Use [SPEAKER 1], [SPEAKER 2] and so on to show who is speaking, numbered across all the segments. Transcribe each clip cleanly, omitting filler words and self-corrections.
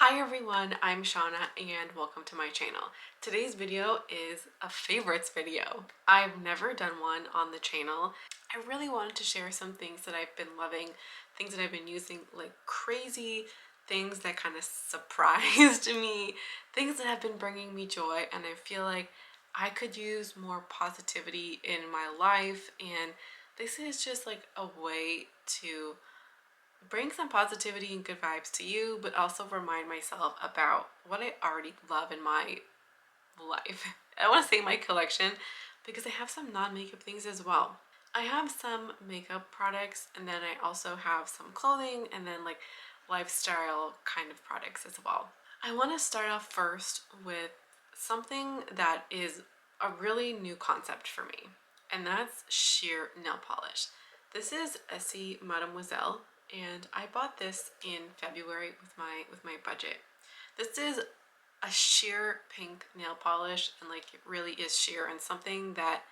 [SPEAKER 1] Hi everyone, I'm Shauna and welcome to my channel. Today's video is a favorites video. I've never done one on the channel. I really wanted to share some things that I've been loving, things that I've been using like crazy, things that kind of surprised me, things that have been bringing me joy, and I feel like I could use more positivity in my life, and this is just like a way to bring some positivity and good vibes to you, but also remind myself about what I already love in my life. I want to say my collection because I have some non-makeup things as well. I have some makeup products, and then I also have some clothing, and then like lifestyle kind of products as well. I want to start off first with something that is a really new concept for me, and that's sheer nail polish. This is Essie Mademoiselle, and I bought this in February with my budget. This is a sheer pink nail polish, and like it really is sheer, and something that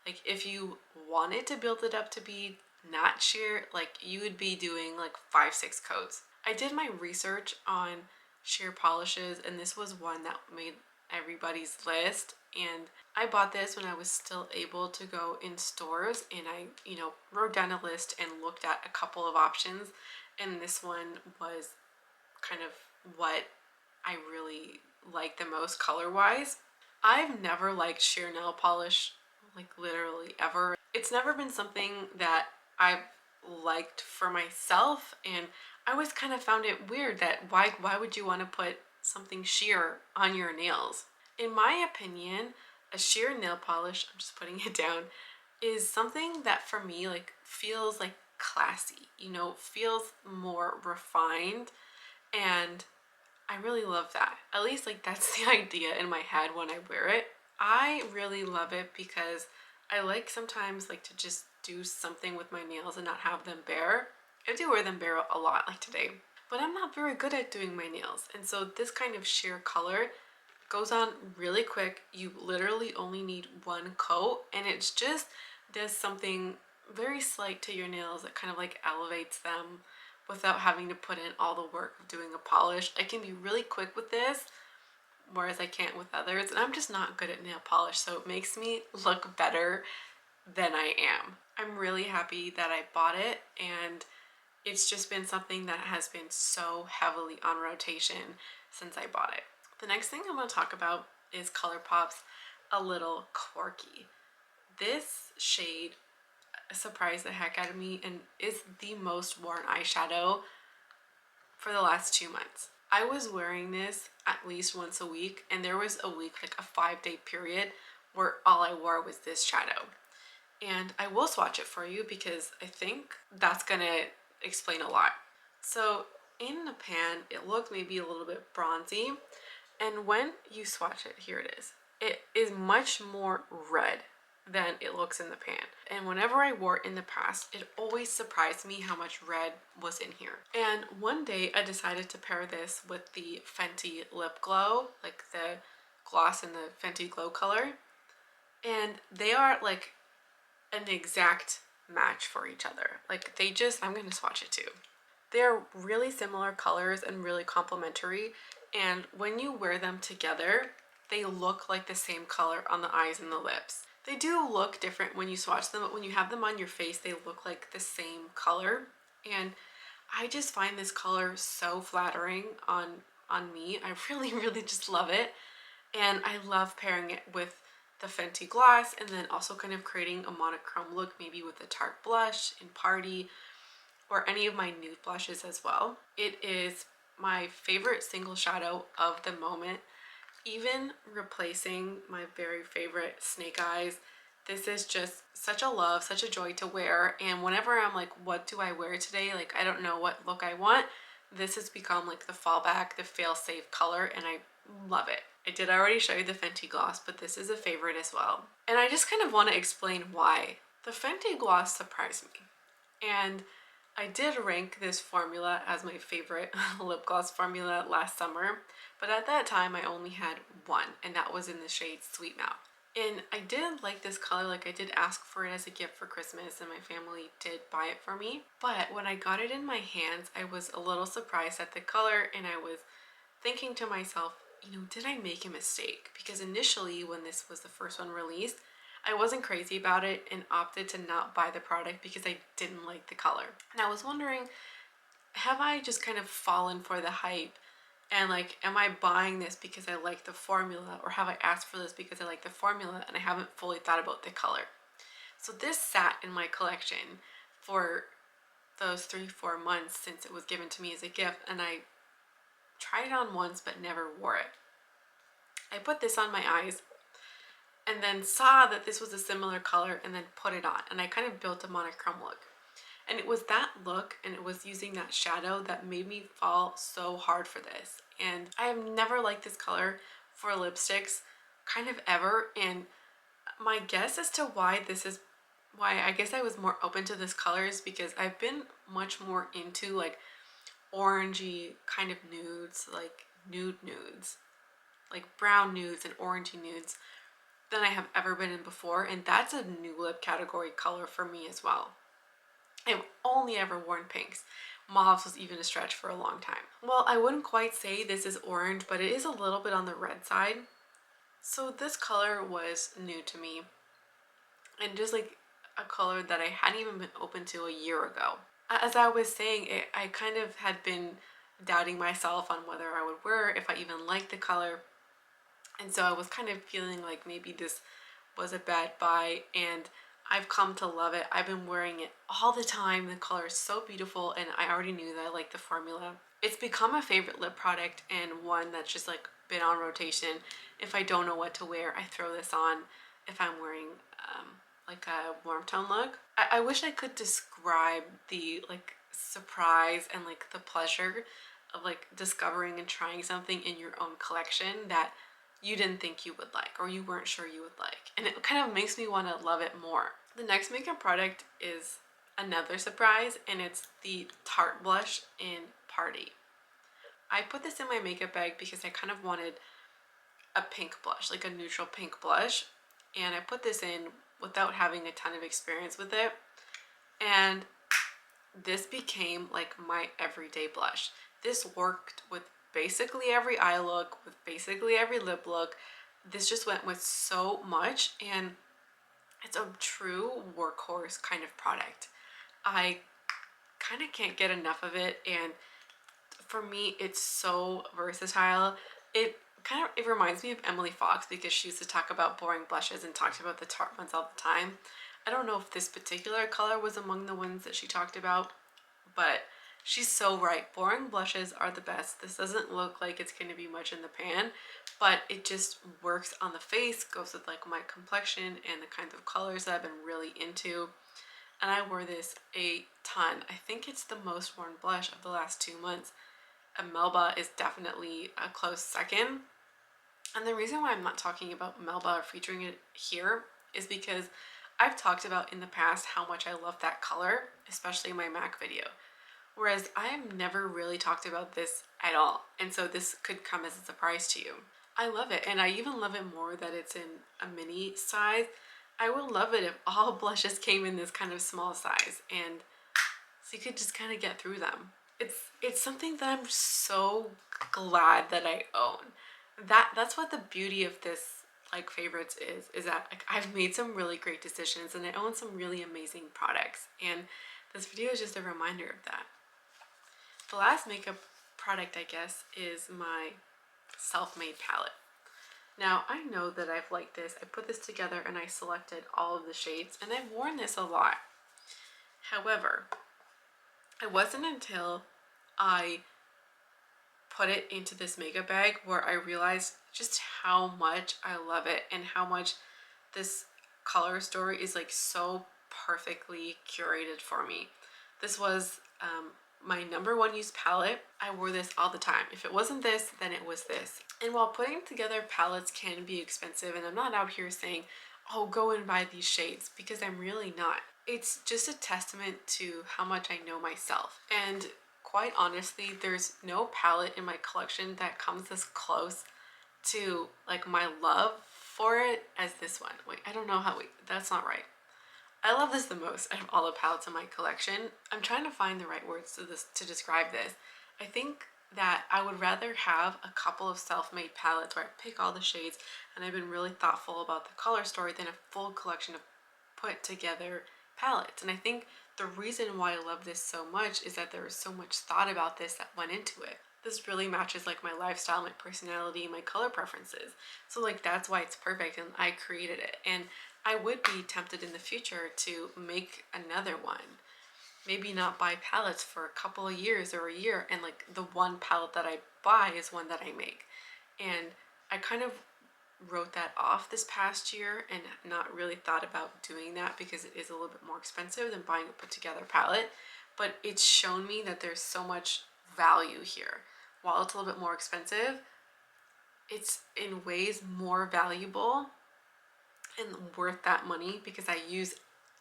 [SPEAKER 1] like if you wanted to build it up to be not sheer, like you would be doing like 5-6 coats. I did my research on sheer polishes, and this was one that made everybody's list, and I bought this when I was still able to go in stores, and I wrote down a list and looked at a couple of options, and this one was kind of what I really like the most color wise. I've never liked sheer nail polish, like literally ever. It's never been something that I've liked for myself, and I always kind of found it weird that why would you want to put something sheer on your nails? In my opinion, a sheer nail polish, I'm just putting it down, is something that for me like feels like classy, feels more refined, and I really love that. At least like that's the idea in my head when I wear it. I really love it because I like sometimes like to just do something with my nails and not have them bare. I do wear them bare a lot like today, but I'm not very good at doing my nails. And so this kind of sheer color goes on really quick. You literally only need one coat, and it's just does something very slight to your nails that kind of like elevates them without having to put in all the work of doing a polish. I can be really quick with this, whereas I can't with others, and I'm just not good at nail polish, so it makes me look better than I am. I'm really happy that I bought it, and it's just been something that has been so heavily on rotation since I bought it. The next thing I'm going to talk about is Colourpop's A Little Quirky. This shade surprised the heck out of me and is the most worn eyeshadow for the last 2 months. I was wearing this at least once a week, and there was a week, like a 5-day period, where all I wore was this shadow. And I will swatch it for you because I think that's gonna explain a lot. So in the pan, it looked maybe a little bit bronzy, and when you swatch it, here it is much more red than it looks in the pan. And whenever I wore it in the past, it always surprised me how much red was in here. And one day I decided to pair this with the Fenty lip glow, like the gloss in the Fenty glow color, and they are like an exact match for each other. Like they just, I'm gonna swatch it too. They're really similar colors and really complementary, and when you wear them together, they look like the same color on the eyes and the lips. They do look different when you swatch them, but when you have them on your face, they look like the same color. And I just find this color so flattering on me. I really, really just love it. And I love pairing it with the Fenty gloss, and then also kind of creating a monochrome look, maybe with a Tarte blush in Party, or any of my nude blushes as well. It is my favorite single shadow of the moment, even replacing my very favorite Snake Eyes. This is just such a love, such a joy to wear, and whenever I'm like, what do I wear today? Like, I don't know what look I want. This has become like the fallback, the fail-safe color, and I love it. I did already show you the Fenty gloss, but this is a favorite as well. And I just kind of want to explain why. The Fenty gloss surprised me, and I did rank this formula as my favorite lip gloss formula last summer, but at that time I only had one, and that was in the shade Sweet Mouth. And I did like this color, like I did ask for it as a gift for Christmas, and my family did buy it for me. But when I got it in my hands, I was a little surprised at the color, and I was thinking to myself, you know, did I make a mistake? Because initially when this was the first one released, I wasn't crazy about it and opted to not buy the product because I didn't like the color. And I was wondering, have I just kind of fallen for the hype? And like, am I buying this because I like the formula, or have I asked for this because I like the formula and I haven't fully thought about the color? So this sat in my collection for those 3-4 months since it was given to me as a gift, and I tried it on once but never wore it. I put this on my eyes and then saw that this was a similar color and then put it on, and I kind of built a monochrome look. And it was that look, and it was using that shadow that made me fall so hard for this. And I have never liked this color for lipsticks, kind of ever. And my guess as to why this is, why I guess I was more open to this color, is because I've been much more into like orangey kind of nudes, like nudes, like brown nudes and orangey nudes, than I have ever been in before. And that's a new lip category color for me as well. I've only ever worn pinks. Mauves was even a stretch for a long time. Well, I wouldn't quite say this is orange, but it is a little bit on the red side. So this color was new to me, and just like a color that I hadn't even been open to a year ago. As I was saying, I kind of had been doubting myself on whether I would wear it, if I even liked the color. And so I was kind of feeling like maybe this was a bad buy, and I've come to love it. I've been wearing it all the time. The color is so beautiful, and I already knew that I liked the formula. It's become a favorite lip product, and one that's just like been on rotation. If I don't know what to wear, I throw this on if I'm wearing like a warm tone look. I wish I could describe the like surprise and like the pleasure of like discovering and trying something in your own collection that you didn't think you would like, or you weren't sure you would like. And it kind of makes me want to love it more. The next makeup product is another surprise, and it's the Tarte blush in Party. I put this in my makeup bag because I kind of wanted a pink blush, like a neutral pink blush. And I put this in without having a ton of experience with it. And this became like my everyday blush. This worked with basically every eye look, with basically every lip look. This just went with so much, and it's a true workhorse kind of product. I kind of can't get enough of it, and for me it's so versatile. It reminds me of Emily Fox, because she used to talk about boring blushes and talked about the Tarte ones all the time. I don't know if this particular color was among the ones that she talked about, but she's so right. Boring blushes are the best. This doesn't look like it's going to be much in the pan, but it just works on the face, goes with like my complexion and the kinds of colors that I've been really into. And I wore this a ton. I think it's the most worn blush of the last 2 months. And Melba is definitely a close second. And the reason why I'm not talking about Melba or featuring it here is because I've talked about in the past how much I love that color, especially in my MAC video. Whereas I have never really talked about this at all. And so this could come as a surprise to you. I love it, and I even love it more that it's in a mini size. I would love it if all blushes came in this kind of small size, and so you could just kind of get through them. It's something that I'm so glad that I own. That's what the beauty of this like favorites is that like I've made some really great decisions, and I own some really amazing products, and this video is just a reminder of that. The last makeup product, I guess, is my self-made palette. Now, I know that I've liked this. I put this together and I selected all of the shades, and I've worn this a lot. However, it wasn't until I put it into this makeup bag where I realized just how much I love it, and how much this color story is like so perfectly curated for me. This was my #1 used palette. I wore this all the time. If it wasn't this, then it was this. And while putting together palettes can be expensive, and I'm not out here saying, oh, go and buy these shades, because I'm really not. It's just a testament to how much I know myself. And quite honestly, there's no palette in my collection that comes as close to like my love for it as this one. Wait, I don't know how, wait, that's not right. I love this the most out of all the palettes in my collection. I'm trying to find the right words to describe this. I think that I would rather have a couple of self-made palettes where I pick all the shades and I've been really thoughtful about the color story than a full collection of put together palettes. And I think the reason why I love this so much is that there was so much thought about this that went into it. This really matches like my lifestyle, my personality, my color preferences. So like that's why it's perfect, and I created it. And I would be tempted in the future to make another one. Maybe not buy palettes for a couple of years or a year, and like the one palette that I buy is one that I make. And I kind of wrote that off this past year and not really thought about doing that because it is a little bit more expensive than buying a put together palette. But it's shown me that there's so much value here. While it's a little bit more expensive, it's in ways more valuable and worth that money because I use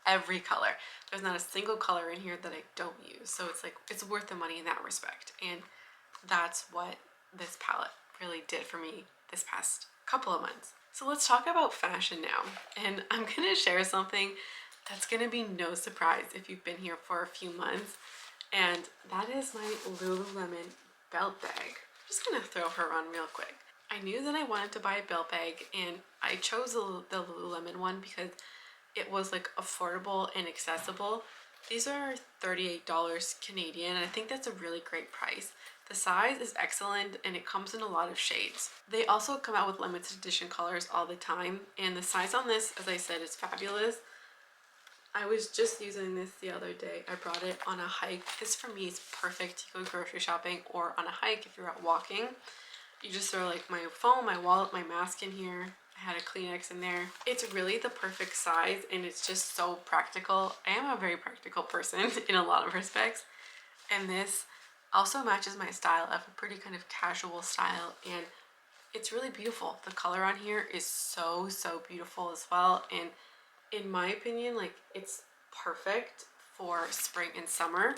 [SPEAKER 1] every color. There's not a single color in here that I don't use. So it's like, it's worth the money in that respect. And that's what this palette really did for me this past couple of months. So let's talk about fashion now. And I'm gonna share something that's gonna be no surprise if you've been here for a few months. And that is my Lululemon belt bag. I'm just gonna throw her on real quick. I knew that I wanted to buy a belt bag, and I chose the Lululemon one because it was like affordable and accessible. These are $38 Canadian, and I think that's a really great price. The size is excellent and it comes in a lot of shades. They also come out with limited edition colors all the time, and the size on this, as I said, is fabulous. I was just using this the other day. I brought it on a hike. This for me is perfect to go grocery shopping or on a hike if you're out walking. You just throw like my phone, my wallet, my mask in here. I had a Kleenex in there. It's really the perfect size and it's just so practical. I am a very practical person in a lot of respects. And this also matches my style. I have a pretty kind of casual style and it's really beautiful. The color on here is so beautiful as well. And in my opinion, like it's perfect for spring and summer.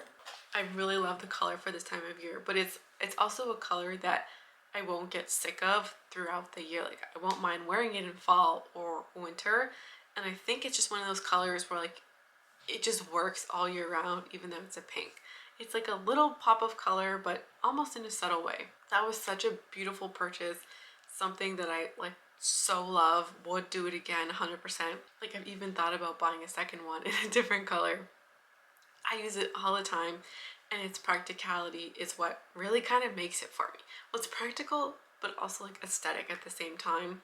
[SPEAKER 1] I really love the color for this time of year, but it's also a color that I won't get sick of throughout the year. Like I won't mind wearing it in fall or winter. And I think it's just one of those colors where like it just works all year round, even though it's a pink. It's like a little pop of color, but almost in a subtle way. That was such a beautiful purchase. Something that I like so love, would do it again 100%. Like I've even thought about buying a second one in a different color. I use it all the time, and its practicality is what really kind of makes it for me. Well, it's practical, but also like aesthetic at the same time.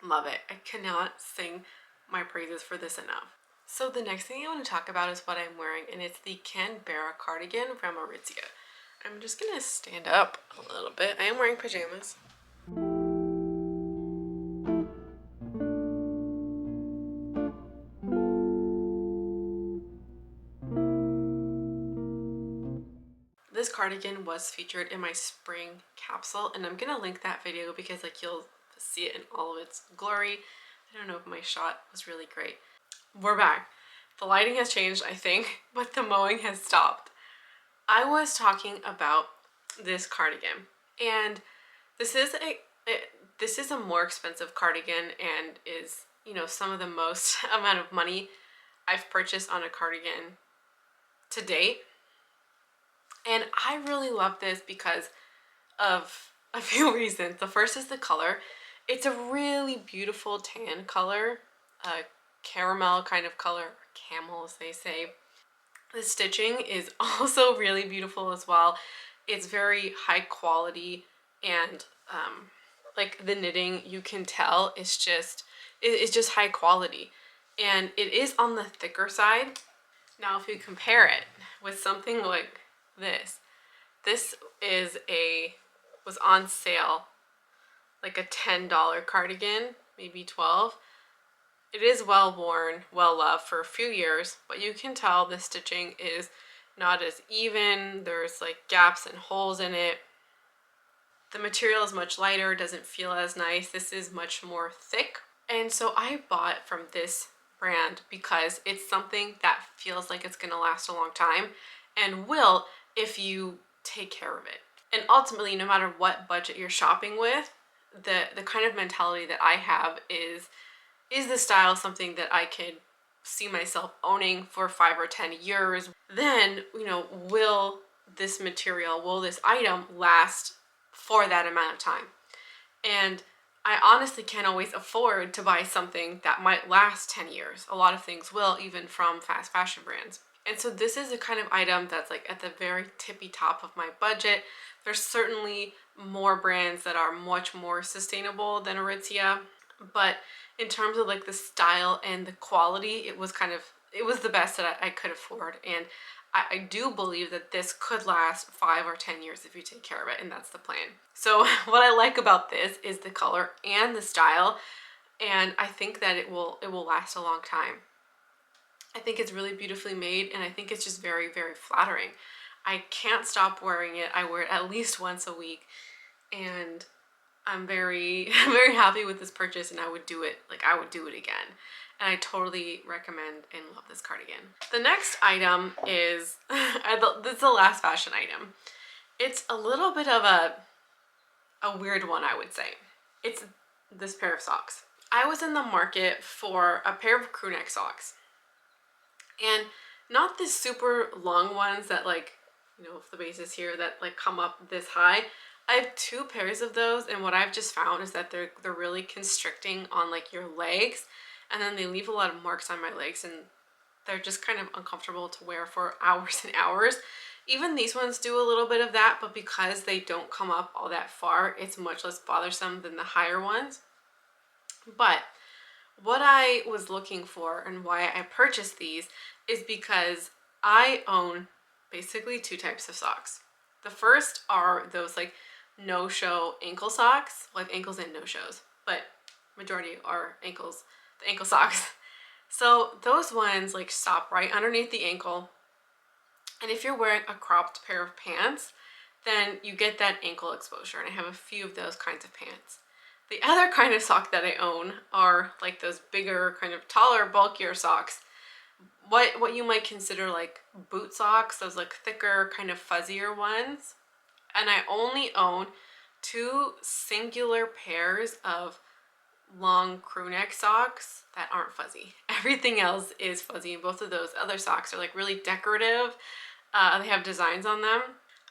[SPEAKER 1] Love it. I cannot sing my praises for this enough. So the next thing I want to talk about is what I'm wearing, and it's the Canberra cardigan from Aritzia. I'm just gonna stand up a little bit. I am wearing pajamas. This cardigan was featured in my spring capsule, and I'm gonna link that video because like you'll see it in all of its glory. I don't know if my shot was really great. We're back. The lighting has changed, I think, but the mowing has stopped. I was talking about this cardigan, and this is a more expensive cardigan and is, you know, some of the most amount of money I've purchased on a cardigan to date. And I really love this because of a few reasons. The first is the color. It's a really beautiful tan color, a caramel kind of color, camel as they say. The stitching is also really beautiful as well. It's very high quality, and like the knitting, you can tell it's just high quality, and it is on the thicker side. Now if you compare it with something like this was on sale, like a $10 cardigan, maybe 12. It is well worn, well loved for a few years, but you can tell the stitching is not as even. There's like gaps and holes in it. The material is much lighter, doesn't feel as nice. This is much more thick. And so I bought from this brand because it's something that feels like it's gonna last a long time and will if you take care of it. And ultimately, no matter what budget you're shopping with, the kind of mentality that I have is the style something that I could see myself owning for 5 or 10 years? Then, you know, will this material, will this item last for that amount of time? And I honestly can't always afford to buy something that might last 10 years. A lot of things will, even from fast fashion brands. And so this is a kind of item that's like at the very tippy top of my budget. There's certainly more brands that are much more sustainable than Aritzia, but in terms of like the style and the quality, it was the best that I could afford. And I do believe that this could last 5 or 10 years if you take care of it, and that's the plan. So what I like about this is the color and the style, and I think that it will last a long time. I think it's really beautifully made, and I think it's just very, very flattering. I can't stop wearing it. I wear it at least once a week, and I'm very, very happy with this purchase, and I would do it again. And I totally recommend and love this cardigan. The next item is, this is the last fashion item. It's a little bit of a weird one, I would say. It's this pair of socks. I was in the market for a pair of crewneck socks. And not the super long ones that like, you know, if the base is here, that like come up this high. I have 2 pairs of those, and what I've just found is that they're really constricting on like your legs, and then they leave a lot of marks on my legs, and they're just kind of uncomfortable to wear for hours and hours. Even these ones do a little bit of that, but because they don't come up all that far, it's much less bothersome than the higher ones. But what I was looking for and why I purchased these is because I own basically 2 types of socks. The first are those like no-show ankle socks, like ankles and no-shows, but majority are ankles, the ankle socks. So those ones like stop right underneath the ankle, and if you're wearing a cropped pair of pants, then you get that ankle exposure, and I have a few of those kinds of pants. The other kind of sock that I own are like those bigger, kind of taller, bulkier socks. What you might consider like boot socks, those like thicker, kind of fuzzier ones. And I only own 2 singular pairs of long crewneck socks that aren't fuzzy. Everything else is fuzzy, and both of those other socks are like really decorative. They have designs on them.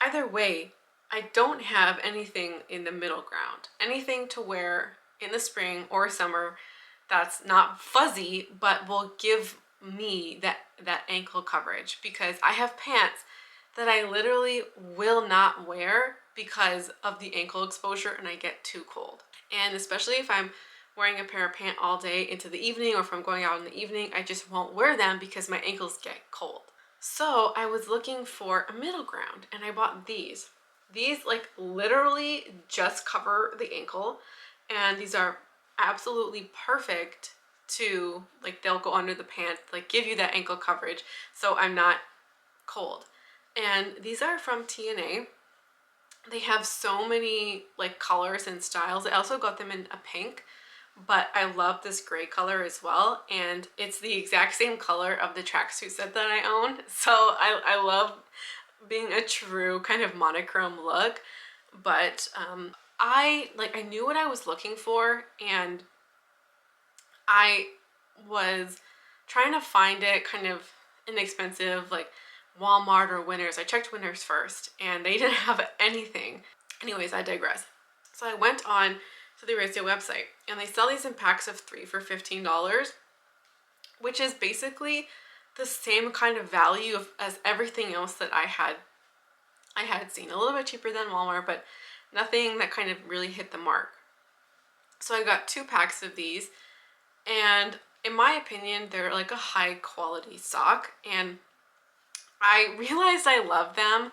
[SPEAKER 1] Either way, I don't have anything in the middle ground. Anything to wear in the spring or summer that's not fuzzy, but will give me that ankle coverage, because I have pants that I literally will not wear because of the ankle exposure, and I get too cold. And especially if I'm wearing a pair of pants all day into the evening, or if I'm going out in the evening, I just won't wear them because my ankles get cold. So I was looking for a middle ground, and I bought these. These like literally just cover the ankle, and these are absolutely perfect to like, they'll go under the pants, like give you that ankle coverage so I'm not cold. And these are from TNA. They have so many like colors and styles. I also got them in a pink, but I love this gray color as well, and it's the exact same color of the tracksuit set that I own. So I love being a true kind of monochrome look. But I knew what I was looking for, and I was trying to find it kind of inexpensive, like Walmart or Winners. I checked Winners first, and they didn't have anything. Anyways, I digress. So I went on to the Aritzia website, and they sell these in packs of 3 for $15, which is basically the same kind of value as everything else that I had seen. A little bit cheaper than Walmart, but nothing that kind of really hit the mark. So I got 2 packs of these, and in my opinion, they're like a high quality sock, and I realized I love them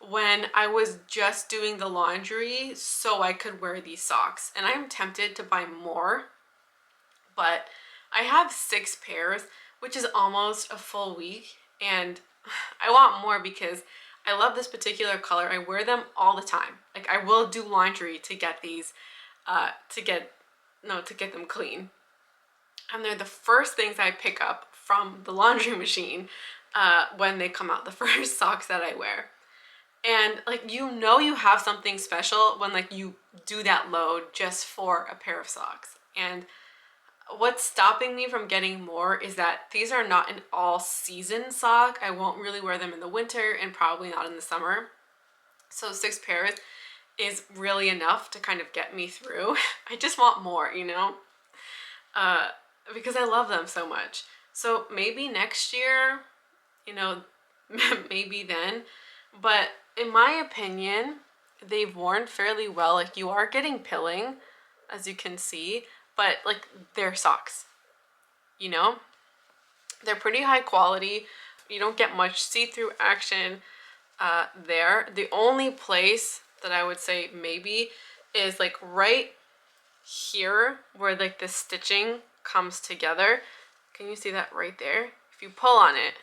[SPEAKER 1] when I was just doing the laundry so I could wear these socks. And I'm tempted to buy more, but I have 6 pairs, which is almost a full week, and I want more because I love this particular color. I wear them all the time. Like, I will do laundry to get these, to get them clean. And they're the first things I pick up from the laundry machine when they come out, the first socks that I wear. And like, you know, you have something special when like you do that load just for a pair of socks. And What's stopping me from getting more is that these are not an all-season sock. I won't really wear them in the winter and probably not in the summer. So 6 pairs is really enough to kind of get me through. I just want more, you know, uh, because I love them so much. So maybe next year, you know, maybe then. But in my opinion, they've worn fairly well. Like, you are getting pilling, as you can see, but like, they're socks, you know? They're pretty high quality. You don't get much see-through action there. The only place that I would say maybe is like right here where like the stitching comes together. Can you see that right there? If you pull on it,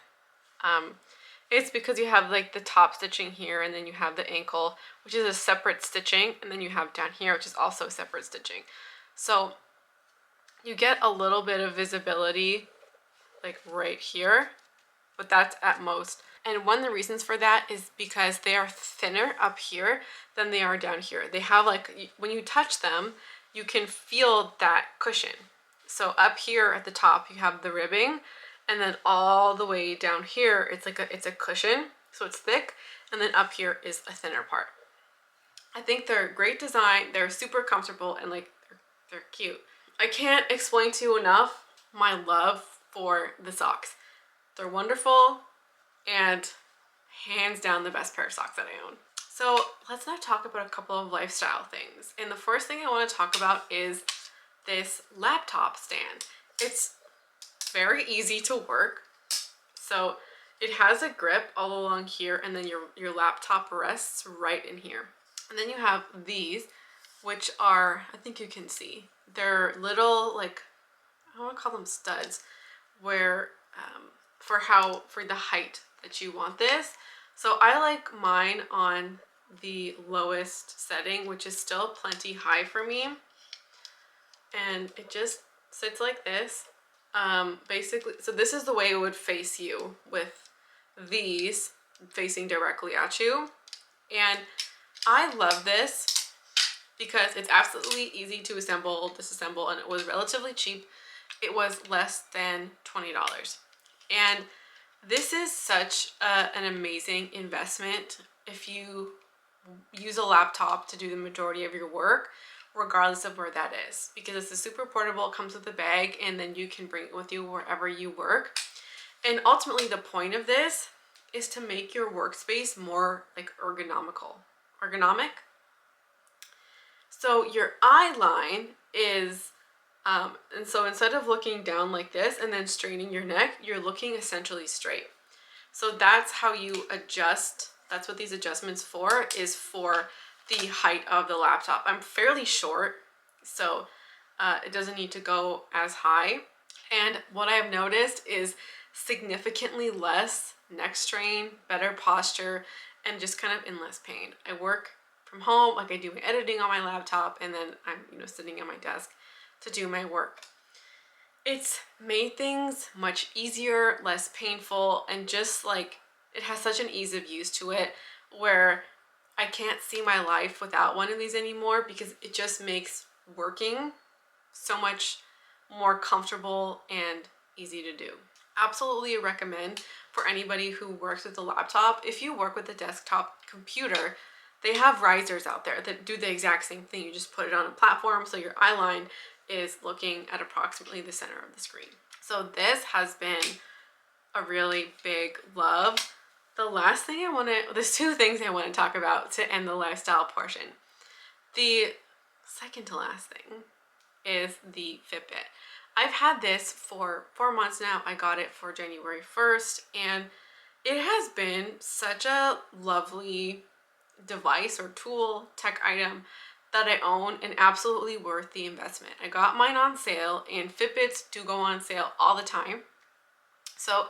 [SPEAKER 1] it's because you have like the top stitching here, and then you have the ankle, which is a separate stitching, and then you have down here, which is also separate stitching. So you get a little bit of visibility like right here, but that's at most. And one of the reasons for that is because they are thinner up here than they are down here. They have like, when you touch them, you can feel that cushion. So up here at the top, you have the ribbing, and then all the way down here, it's like it's a cushion, so it's thick, and then up here is a thinner part. I think they're great design. They're super comfortable, and like they're cute. I can't explain to you enough my love for the socks. They're wonderful, and hands down the best pair of socks that I own. So let's now talk about a couple of lifestyle things. And the first thing I want to talk about is this laptop stand. It's very easy to work. So it has a grip all along here, and then your laptop rests right in here. And then you have these, which are, I think you can see, they're little, like, I want to call them studs, where for the height that you want this. So I like mine on the lowest setting, which is still plenty high for me, and it just sits like this. Basically, so this is the way it would face you, with these facing directly at you. And I love this because it's absolutely easy to assemble, disassemble, and it was relatively cheap. It was less than $20. And this is such an amazing investment if you use a laptop to do the majority of your work, regardless of where that is, because it's super portable. It comes with a bag, and then you can bring it with you wherever you work. And ultimately, the point of this is to make your workspace more like ergonomic. So your eye line is and so instead of looking down like this and then straining your neck, you're looking essentially straight. So that's how you adjust. That's what these adjustments for, is for the height of the laptop. I'm fairly short, so it doesn't need to go as high. And what I've noticed is significantly less neck strain, better posture, and just kind of in less pain. I work from home, like I do my editing on my laptop, and then I'm, you know, sitting at my desk to do my work. It's made things much easier, less painful, and just like, it has such an ease of use to it where I can't see my life without one of these anymore, because it just makes working so much more comfortable and easy to do. Absolutely recommend for anybody who works with a laptop. If you work with a desktop computer, they have risers out there that do the exact same thing. You just put it on a platform so your eye line is looking at approximately the center of the screen. So this has been a really big love. The last thing there's two things I want to talk about to end the lifestyle portion. The second to last thing is the Fitbit. I've had this for 4 months now. I got it for January 1st, and it has been such a lovely device or tool, tech item that I own, and absolutely worth the investment. I got mine on sale, and Fitbits do go on sale all the time. So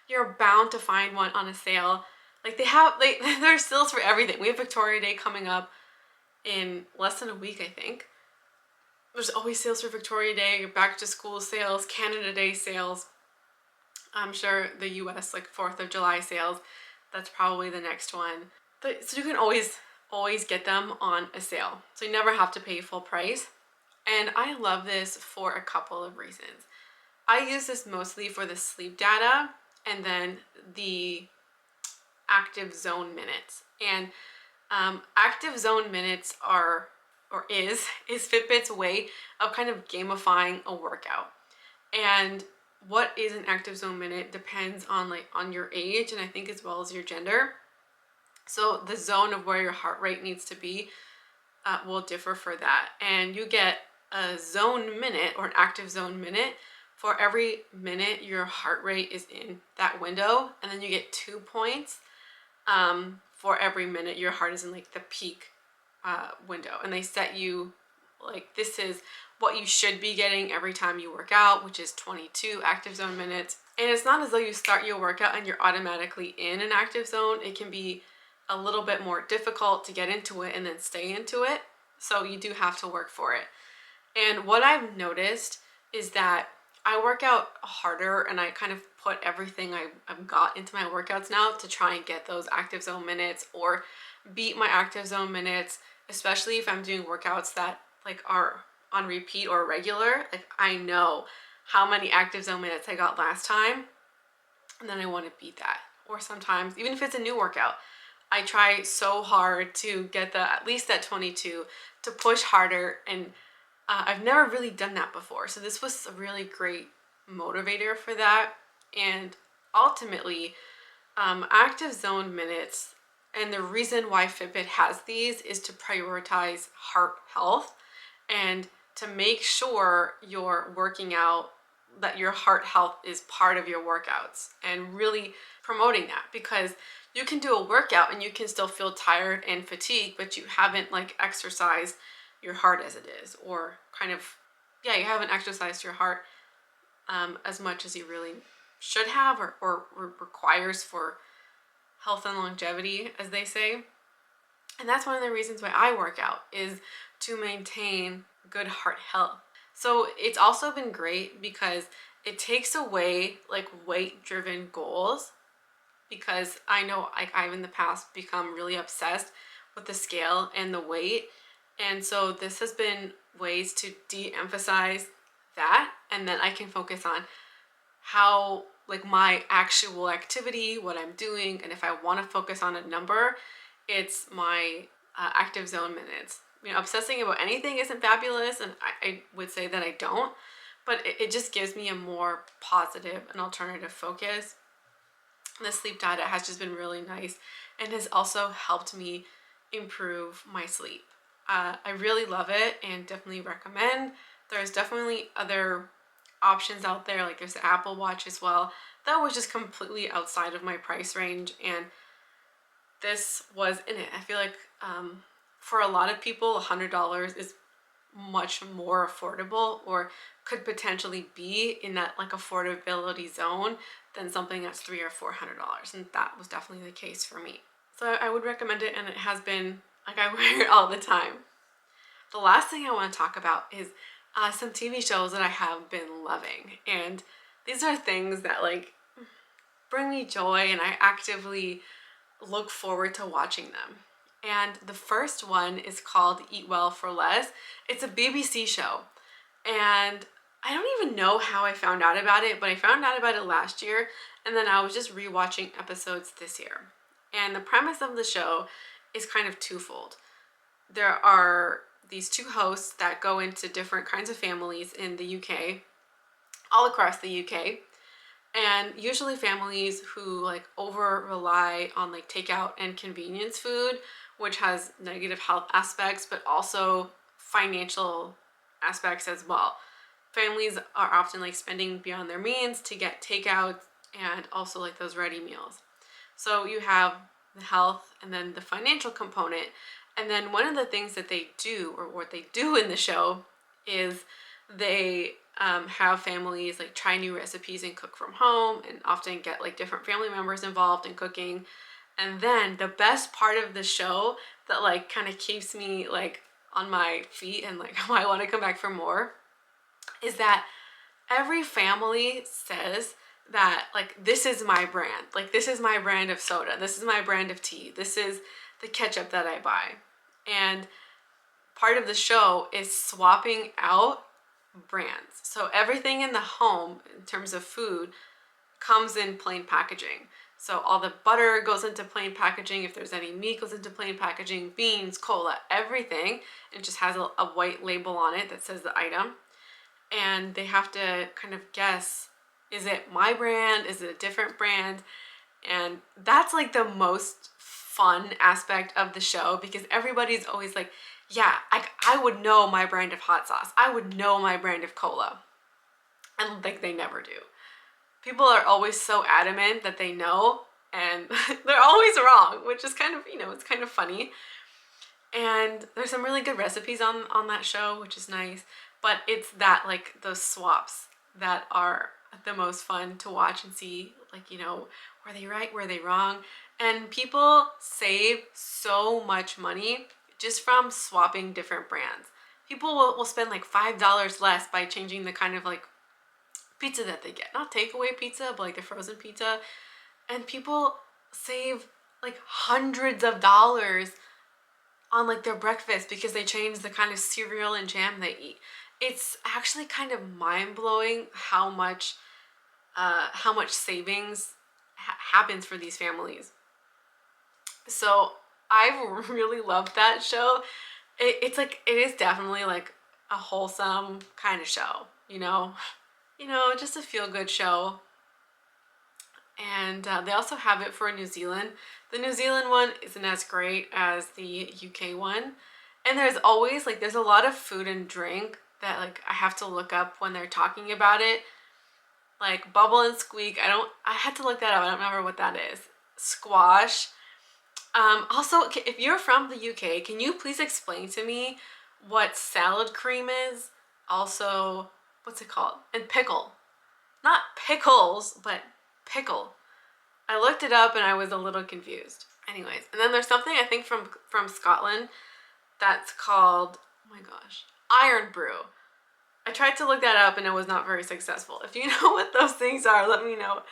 [SPEAKER 1] you're bound to find one on a sale. Like there's sales for everything. We have Victoria Day coming up in less than a week, I think. There's always sales for Victoria Day, back to school sales, Canada Day sales. I'm sure the US, like 4th of July sales, that's probably the next one. So you can always get them on a sale. So you never have to pay full price. And I love this for a couple of reasons. I use this mostly for the sleep data and then the active zone minutes. And active zone minutes are, or is Fitbit's way of kind of gamifying a workout. And what is an active zone minute depends on on your age, and I think as well as your gender. So the zone of where your heart rate needs to be will differ for that. And you get a zone minute or an active zone minute for every minute your heart rate is in that window, and then you get 2 points for every minute your heart is in like the peak window. And they set you like, this is what you should be getting every time you work out, which is 22 active zone minutes. And it's not as though you start your workout and you're automatically in an active zone. It can be a little bit more difficult to get into it and then stay into it. So you do have to work for it. And what I've noticed is that I work out harder and I kind of put everything I've got into my workouts now to try and get those active zone minutes or beat my active zone minutes, especially if I'm doing workouts that like are on repeat or regular. Like, I know how many active zone minutes I got last time, and then I want to beat that. Or sometimes, even if it's a new workout, I try so hard to get at least that 22, to push harder. And I've never really done that before. So this was a really great motivator for that. And ultimately, active zone minutes, and the reason why Fitbit has these is to prioritize heart health and to make sure you're working out, that your heart health is part of your workouts, and really promoting that, because you can do a workout and you can still feel tired and fatigued, but you haven't like exercised your heart as it is, or kind of, yeah, you haven't exercised your heart as much as you really should have, or requires for health and longevity, as they say. And that's one of the reasons why I work out, is to maintain good heart health. So it's also been great because it takes away like weight driven goals, because I know I've in the past become really obsessed with the scale and the weight. And so this has been ways to de-emphasize that, and then I can focus on how, like, my actual activity, what I'm doing. And if I want to focus on a number, it's my active zone minutes. You know, obsessing about anything isn't fabulous, and I would say that I don't, but it just gives me a more positive and alternative focus. The sleep data has just been really nice and has also helped me improve my sleep. I really love it and definitely recommend. There's definitely other options out there, like there's the Apple Watch as well. That was just completely outside of my price range, and this was in it. I feel like for a lot of people, $100 is much more affordable, or could potentially be in that like affordability zone, than something that's $300 or $400, and that was definitely the case for me. So I would recommend it, and it has been like, I wear it all the time. The last thing I want to talk about is some TV shows that I have been loving, and these are things that like bring me joy and I actively look forward to watching them. And the first one is called Eat Well for Less. It's a BBC show, and I don't even know how I found out about it, but I found out about it last year, and then I was just rewatching episodes this year. And the premise of the show is kind of twofold. There are these two hosts that go into different kinds of families in the UK, all across the UK, and usually families who like over rely on like takeout and convenience food, which has negative health aspects, but also financial aspects as well. Families are often like spending beyond their means to get takeout and also like those ready meals. So you have the health and then the financial component. And then one of the things that they do, or what they do in the show, is they have families like try new recipes and cook from home, and often get like different family members involved in cooking. And then the best part of the show that like kind of keeps me like on my feet and like I want to come back for more, is that every family says that like, this is my brand, like this is my brand of soda, this is my brand of tea, this is the ketchup that I buy. And part of the show is swapping out brands. So everything in the home in terms of food comes in plain packaging. So all the butter goes into plain packaging. If there's any meat, goes into plain packaging. Beans, cola, everything. It just has a white label on it that says the item. And they have to kind of guess, is it my brand? Is it a different brand? And that's like the most fun aspect of the show, because everybody's always like, yeah, I would know my brand of hot sauce. I would know my brand of cola. And like they never do. People are always so adamant that they know, and they're always wrong, which is kind of, you know, it's kind of funny. And there's some really good recipes on that show, which is nice. But it's that, like, those swaps that are the most fun to watch and see, like, you know, were they right, were they wrong? And people save so much money just from swapping different brands. People will spend like $5 less by changing the kind of like pizza that they get. Not takeaway pizza, but like the frozen pizza. And people save like hundreds of dollars on like their breakfast because they change the kind of cereal and jam they eat. It's actually kind of mind-blowing how much savings happens for these families. So I really loved that show. It's like, it is definitely like a wholesome kind of show, you know, just a feel-good show. And they also have it for New Zealand. The New Zealand one isn't as great as the UK one. And there's always like, there's a lot of food and drink that like I have to look up when they're talking about it. Like Bubble and Squeak, I had to look that up. I don't remember what that is. Squash. Also, if you're from the UK, can you please explain to me what salad cream is? Also, what's it called? And pickle. Not pickles, but pickle. I looked it up and I was a little confused. Anyways, and then there's something I think from Scotland that's called, oh my gosh, Iron Brew. I tried to look that up and it was not very successful. If you know what those things are, let me know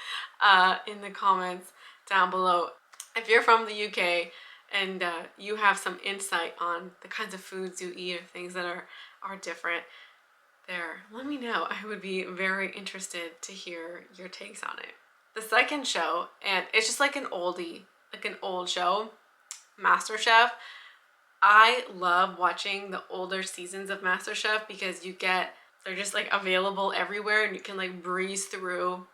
[SPEAKER 1] in the comments down below. If you're from the UK and you have some insight on the kinds of foods you eat or things that are different, there, let me know. I would be very interested to hear your takes on it. The second show, and it's just like an oldie, like an old show, MasterChef. I love watching the older seasons of MasterChef because they're just like available everywhere and you can like breeze through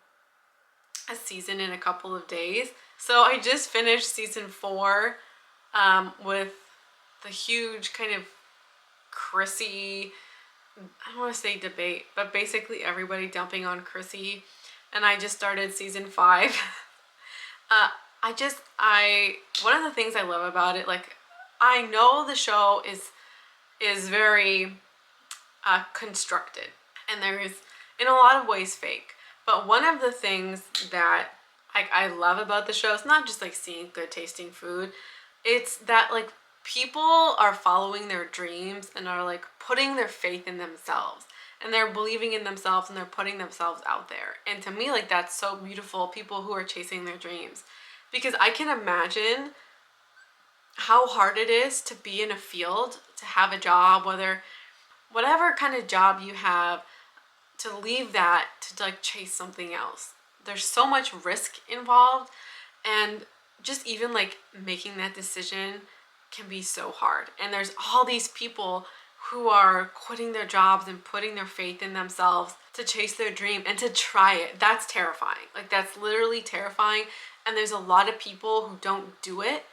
[SPEAKER 1] a season in a couple of days. So I just finished season 4 with the huge kind of Chrissy, I don't want to say debate, but basically everybody dumping on Chrissy. And I just started season 5. One of the things I love about it, like, I know the show is very constructed, and there is in a lot of ways fake. But one of the things that I love about the show is not just like seeing good tasting food. It's that like people are following their dreams and are like putting their faith in themselves. And they're believing in themselves and they're putting themselves out there. And to me, like, that's so beautiful, people who are chasing their dreams. Because I can imagine how hard it is to be in a field, to have a job, whatever kind of job you have, to leave that to like chase something else. There's so much risk involved, and just even like making that decision can be so hard. And there's all these people who are quitting their jobs and putting their faith in themselves to chase their dream and to try it. That's terrifying. Like, that's literally terrifying. And there's a lot of people who don't do it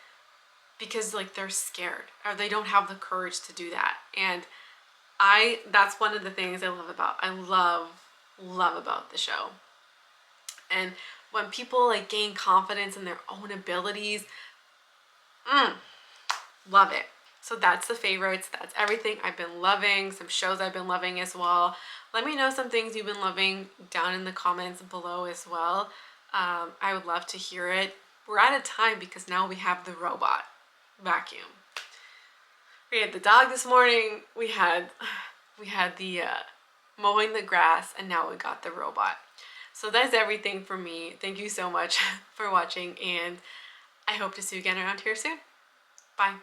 [SPEAKER 1] because like they're scared or they don't have the courage to do that. And that's one of the things I love about the show. And when people like gain confidence in their own abilities, love it. So that's the favorites. That's everything I've been loving. Some shows I've been loving as well. Let me know some things you've been loving down in the comments below as well. I would love to hear it. We're out of time because now we have the robot vacuum. We had the dog this morning. We had the mowing the grass, and now we got the robot. So that's everything for me. Thank you so much for watching, and I hope to see you again around here soon. Bye.